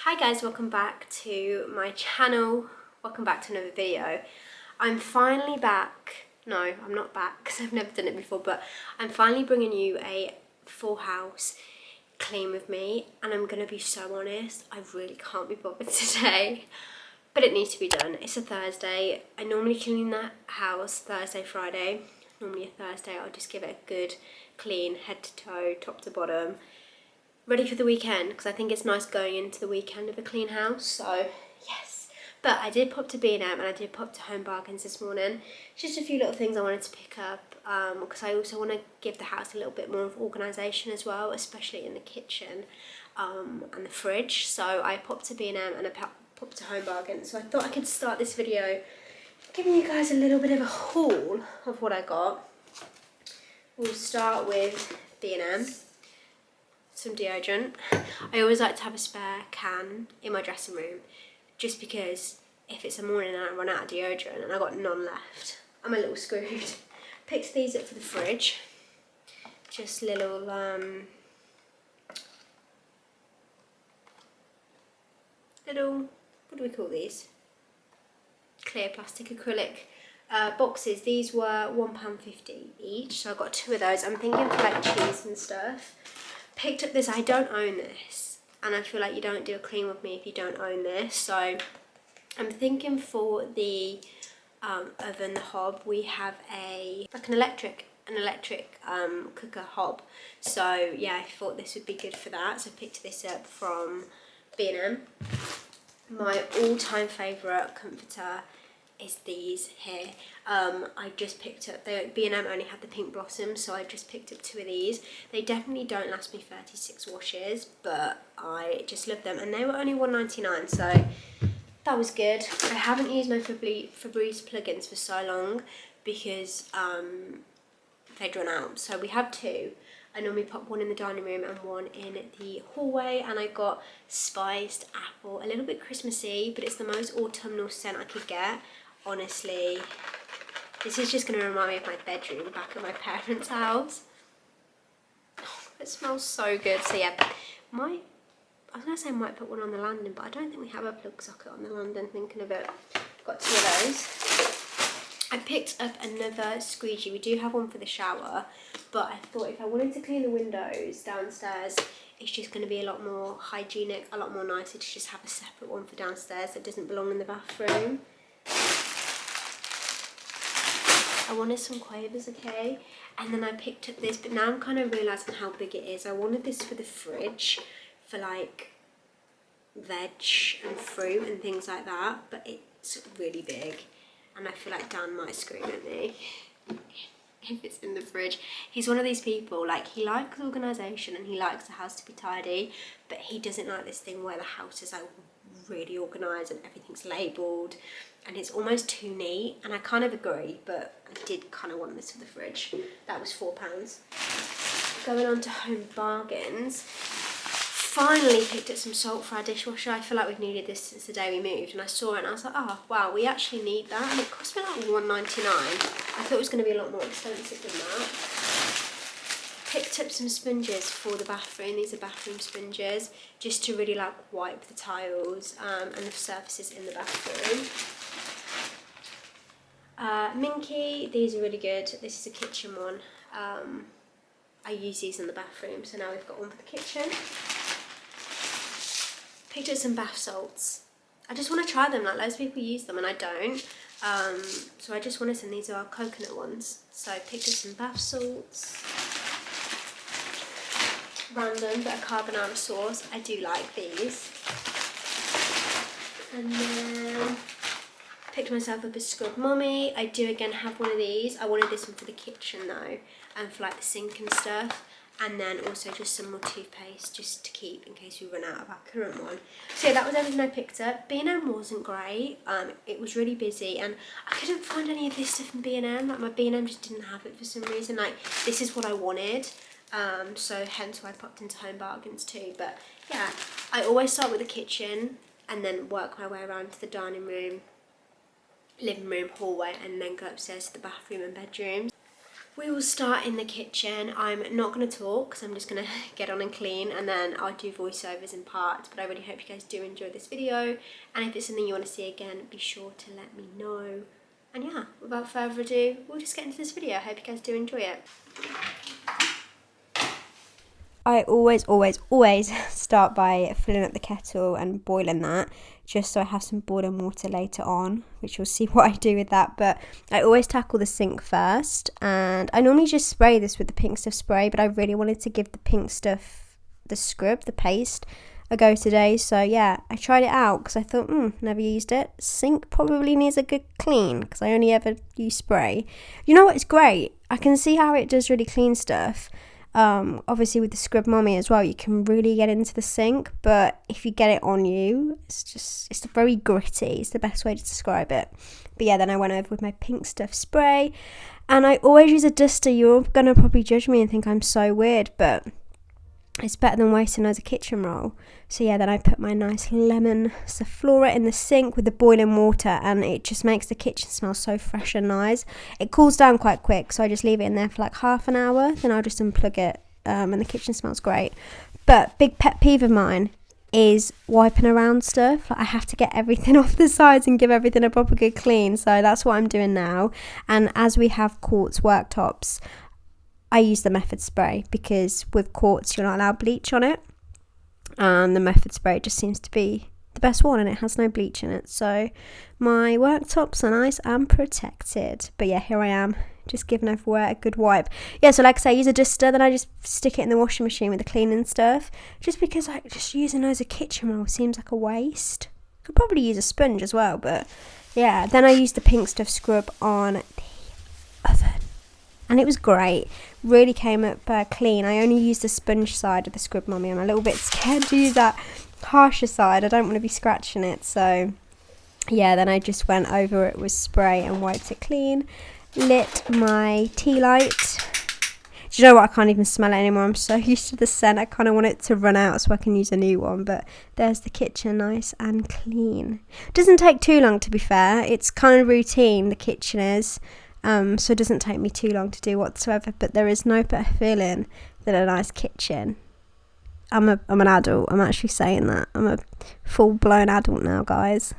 Hi guys, welcome back to my channel. Welcome back to another video. I'm finally back. No, I'm not back because I've never done it before, but I'm finally bringing you a full house clean with me, and I'm gonna be so honest, I really can't be bothered today, but it needs to be done. It's a Thursday. I normally clean that house Thursday, Friday. Normally a Thursday I'll just give it a good clean head to toe, top to bottom, ready for the weekend, because I think it's nice going into the weekend of a clean house. So yes, but I did pop to B&M and I did pop to Home Bargains this morning. Just a few little things I wanted to pick up, because I also want to give the house a little bit more of organisation as well, especially in the kitchen and the fridge. So I popped to B&M and I popped to Home Bargains. So I thought I could start this video giving you guys a little bit of a haul of what I got. We'll start with B&M. Some deodorant. I always like to have a spare can in my dressing room, just because if it's a morning and I run out of deodorant and I got none left, I'm a little screwed. Picked these up for the fridge. Just little what do we call these? Clear plastic acrylic boxes. These were £1.50 each, so I got two of those. I'm thinking for like cheese and stuff. Picked up this. I don't own this, and I feel like you don't do a clean with me if you don't own this. So I'm thinking for the oven, the hob, we have an electric cooker hob. So yeah, I thought this would be good for that. So I picked this up from B&M. My all-time favourite comforter is these here. I just picked up, B&M only had the pink blossoms, so I just picked up two of these. They definitely don't last me 36 washes, but I just love them, and they were only £1.99, so that was good. I haven't used my Febreze plugins for so long because they'd run out, so we have two. I normally pop one in the dining room and one in the hallway, and I got spiced apple, a little bit Christmassy, but it's the most autumnal scent I could get. Honestly, this is just going to remind me of my bedroom back at my parents' house. Oh, it smells so good. So yeah, I was going to say I might put one on the landing, but I don't think we have a plug socket on the landing, thinking of it. Got two of those. I picked up another squeegee. We do have one for the shower, but I thought if I wanted to clean the windows downstairs, it's just going to be a lot more hygienic, a lot more nicer to just have a separate one for downstairs that doesn't belong in the bathroom. I wanted some quavers, okay? And then I picked up this, but now I'm kind of realising how big it is. I wanted this for the fridge, for like veg and fruit and things like that, but it's really big. And I feel like Dan might scream at me if it's in the fridge. He's one of these people, like, he likes organisation and he likes the house to be tidy, but he doesn't like this thing where the house is like really organised and everything's labelled and it's almost too neat, and I kind of agree, but I did kind of want this for the fridge. That was £4. Going on to Home Bargains. Finally picked up some salt for our dishwasher. I feel like we've needed this since the day we moved, and I saw it and I was like, oh wow, we actually need that, and it cost me like £1.99. I thought it was going to be a lot more expensive than that. Picked up some sponges for the bathroom. These are bathroom sponges, just to really like wipe the tiles and the surfaces in the bathroom. Minky, these are really good. This is a kitchen one. I use these in the bathroom, so now we've got one for the kitchen. Picked up some bath salts. I just want to try them, like loads of people use them and I don't. So I just wanted some. These are coconut ones. So I picked up some bath salts. Random, but a carbonara sauce. I do like these. And then picked myself up a Scrub Mummy. I do again have one of these. I wanted this one for the kitchen though, and for like the sink and stuff. And then also just some more toothpaste just to keep in case we run out of our current one. So yeah, that was everything I picked up. B&M wasn't great. It was really busy and I couldn't find any of this stuff in B&M. Like my B&M just didn't have it for some reason. Like this is what I wanted. So hence why I popped into Home Bargains too. But yeah, I always start with the kitchen and then work my way around to the dining room, living room, hallway, and then go upstairs to the bathroom and bedrooms. We will start in the kitchen. I'm not going to talk because I'm just going to get on and clean, and then I'll do voiceovers in parts, but I really hope you guys do enjoy this video, and if it's something you want to see again, be sure to let me know. And yeah, without further ado, we'll just get into this video. I hope you guys do enjoy it. I always start by filling up the kettle and boiling that, just so I have some boiling water later on, which you'll see what I do with that. But I always tackle the sink first, and I normally just spray this with the pink stuff spray, but I really wanted to give the pink stuff, the scrub, the paste, a go today. So yeah, I tried it out because I thought, never used it. Sink probably needs a good clean because I only ever use spray. You know what? It's great. I can see how it does really clean stuff. Obviously with the Scrub Mommy as well, you can really get into the sink, but if you get it on you, it's very gritty. It's the best way to describe it. But yeah, then I went over with my pink stuff spray, and I always use a duster. You're gonna probably judge me and think I'm so weird, but it's better than wasting as a kitchen roll. So yeah, then I put my nice lemon Sephora in the sink with the boiling water, and it just makes the kitchen smell so fresh and nice. It cools down quite quick, so I just leave it in there for like half an hour, then I'll just unplug it, and the kitchen smells great. But big pet peeve of mine is wiping around stuff. Like, I have to get everything off the sides and give everything a proper good clean, so that's what I'm doing now. And as we have quartz worktops, I use the Method spray because with quartz you're not allowed bleach on it, and the Method spray just seems to be the best one, and it has no bleach in it, so my worktops are nice and protected. But yeah, here I am just giving everywhere a good wipe. Yeah, so like I say, I use a duster, then I just stick it in the washing machine with the cleaning stuff, just because like just using those as a kitchen roll seems like a waste. Could probably use a sponge as well, but yeah. Then I use the pink stuff scrub on the oven, and it was great. Really came up clean. I only used the sponge side of the Scrub Mommy. I'm a little bit scared to use that harsher side. I don't want to be scratching it. So yeah, then I just went over it with spray and wiped it clean. Lit my tea light. Do you know what? I can't even smell it anymore. I'm so used to the scent. I kind of want it to run out so I can use a new one. But there's the kitchen, nice and clean. Doesn't take too long, to be fair. It's kind of routine, the kitchen is. So it doesn't take me too long to do whatsoever, but there is no better feeling than a nice kitchen. I'm an adult. I'm actually saying that. I'm a full-blown adult now, guys.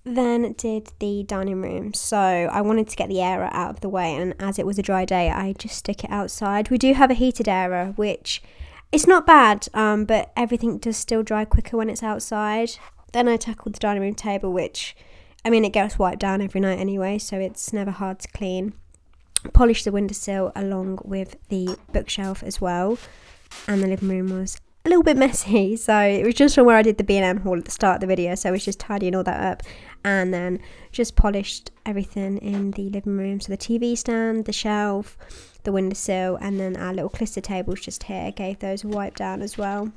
Then did the dining room. So I wanted to get the area out of the way, and as it was a dry day, I just stick it outside. We do have a heated area, which it's not bad, but everything does still dry quicker when it's outside. Then I tackled the dining room table, which, I mean, it gets wiped down every night anyway, so it's never hard to clean. Polished the windowsill along with the bookshelf as well, and the living room was a little bit messy, so it was just from where I did the B&M haul at the start of the video, so I was just tidying all that up, and then just polished everything in the living room. So the TV stand, the shelf, the windowsill, and then our little cluster tables just here, gave those a wipe down as well.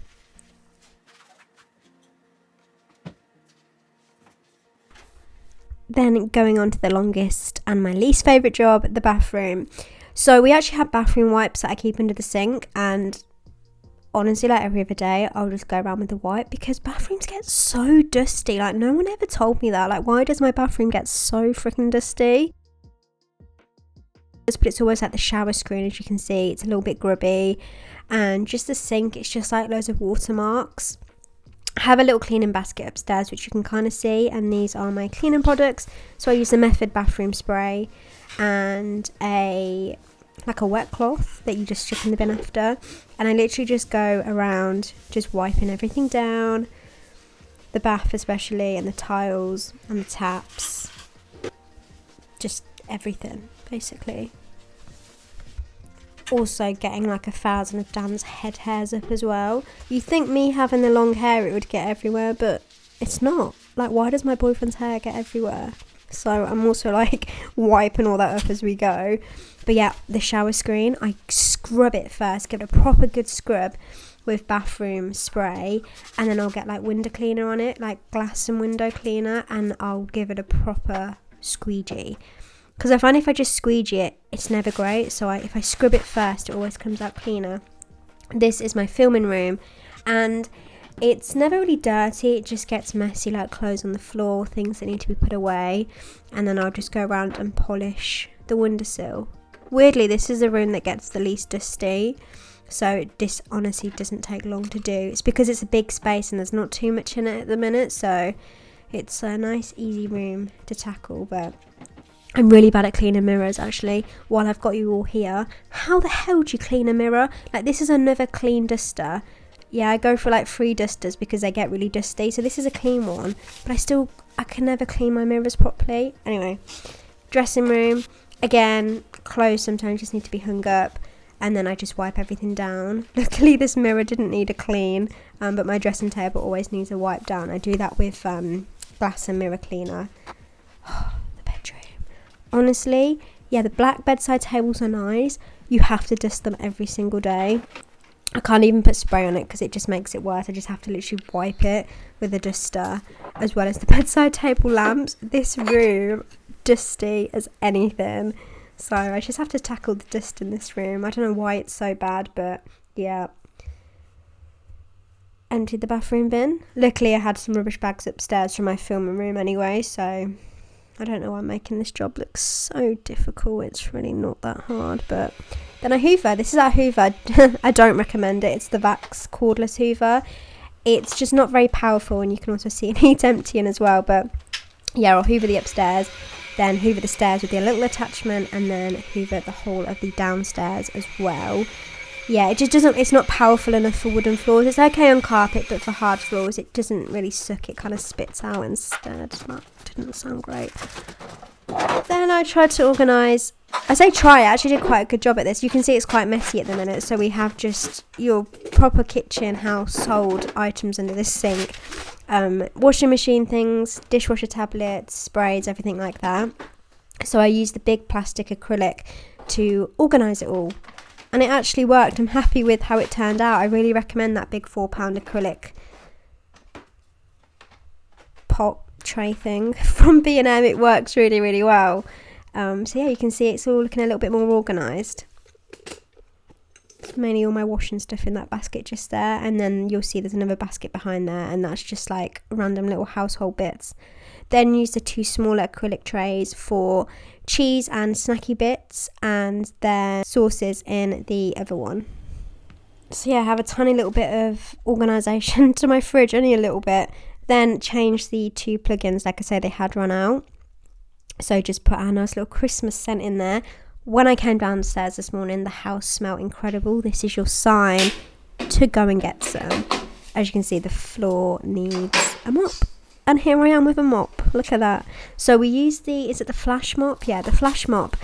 Then going on to the longest and my least favourite job, the bathroom. So we actually have bathroom wipes that I keep under the sink, and honestly, like every other day I'll just go around with the wipe because bathrooms get so dusty. Like, no one ever told me that. Like, why does my bathroom get so freaking dusty? But it's always like the shower screen, as you can see, it's a little bit grubby, and just the sink, it's just like loads of watermarks. I have a little cleaning basket upstairs which you can kind of see, and these are my cleaning products. So I use the Method bathroom spray and a wet cloth that you just stick in the bin after, and I literally just go around just wiping everything down, the bath especially, and the tiles and the taps, just everything basically. Also getting like 1,000 of Dan's head hairs up as well. You think me having the long hair it would get everywhere, but it's not. Like, why does my boyfriend's hair get everywhere? So I'm also like wiping all that up as we go. But yeah, the shower screen, I scrub it first, give it a proper good scrub with bathroom spray, and then I'll get like window cleaner on it, like glass and window cleaner, and I'll give it a proper squeegee. Because I find if I just squeegee it, it's never great. So if I scrub it first, it always comes out cleaner. This is my filming room, and it's never really dirty. It just gets messy, like clothes on the floor, things that need to be put away. And then I'll just go around and polish the windowsill Weirdly, this is the room that gets the least dusty, so this honestly doesn't take long to do. It's because it's a big space and there's not too much in it at the minute, so it's a nice easy room to tackle. But I'm really bad at cleaning mirrors, actually. While I've got you all here, how the hell do you clean a mirror? Like, this is another clean duster. Yeah, I go for like 3 dusters because they get really dusty, so this is a clean one, but I can never clean my mirrors properly. Anyway, dressing room, again, clothes sometimes just need to be hung up, and then I just wipe everything down. Luckily this mirror didn't need a clean, but my dressing table always needs a wipe down. I do that with glass and mirror cleaner. The bedroom, honestly, yeah, the black bedside tables are nice. You have to dust them every single day. I can't even put spray on it because it just makes it worse. I just have to literally wipe it with a duster, as well as the bedside table lamps. This room, dusty as anything. So I just have to tackle the dust in this room. I don't know why it's so bad, but yeah. Emptied the bathroom bin. Luckily I had some rubbish bags upstairs from my filming room anyway, so I don't know why I'm making this job look so difficult. It's really not that hard. But then I hoover. This is our hoover. I don't recommend it. It's the Vax cordless hoover. It's just not very powerful, and you can also see it needs emptying as well. But yeah, I'll hoover the upstairs, then hoover the stairs with the little attachment, and then hoover the whole of the downstairs as well. Yeah, it just doesn't, it's not powerful enough for wooden floors. It's okay on carpet, but for hard floors it doesn't really suck. It kind of spits out instead. That didn't sound great. Then I tried to organise, I say try, I actually did quite a good job at this. You can see it's quite messy at the minute, so we have just your proper kitchen household items under this sink. Washing machine things, dishwasher tablets, sprays, everything like that. So I used the big plastic acrylic to organise it all, and it actually worked. I'm happy with how it turned out. I really recommend that big £4 acrylic pot tray thing from B&M. It works really, really well. So yeah, you can see it's all looking a little bit more organised. Mainly all my washing stuff in that basket just there, and then you'll see there's another basket behind there, and that's just like random little household bits. Then use the 2 smaller acrylic trays for cheese and snacky bits, and then sauces in the other one. So yeah, I have a tiny little bit of organisation to my fridge, only a little bit. Then change the 2 plugins, like I say, they had run out, so just put our nice little Christmas scent in there. When I came downstairs this morning, the house smelled incredible. This is your sign to go and get some. As you can see, the floor needs a mop, and here I am with a mop. Look at that. So we use is it the flash mop? Yeah, the flash mop.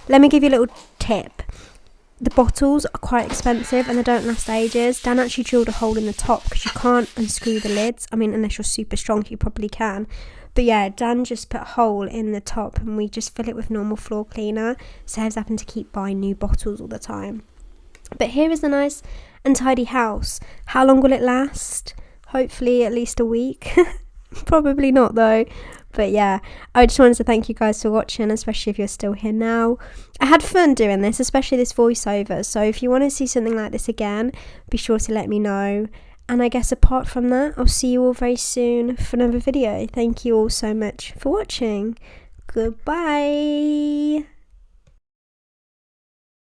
Let me give you a little tip. The bottles are quite expensive and they don't last ages. Dan actually drilled a hole in the top because you can't unscrew the lids. I mean, unless you're super strong, you probably can. But yeah, Dan just put a hole in the top and we just fill it with normal floor cleaner. Saves having to keep buying new bottles all the time. But here is a nice and tidy house. How long will it last? Hopefully at least a week. Probably not though. But yeah, I just wanted to thank you guys for watching, especially if you're still here now. I had fun doing this, especially this voiceover. So if you want to see something like this again, be sure to let me know. And I guess apart from that, I'll see you all very soon for another video. Thank you all so much for watching. Goodbye.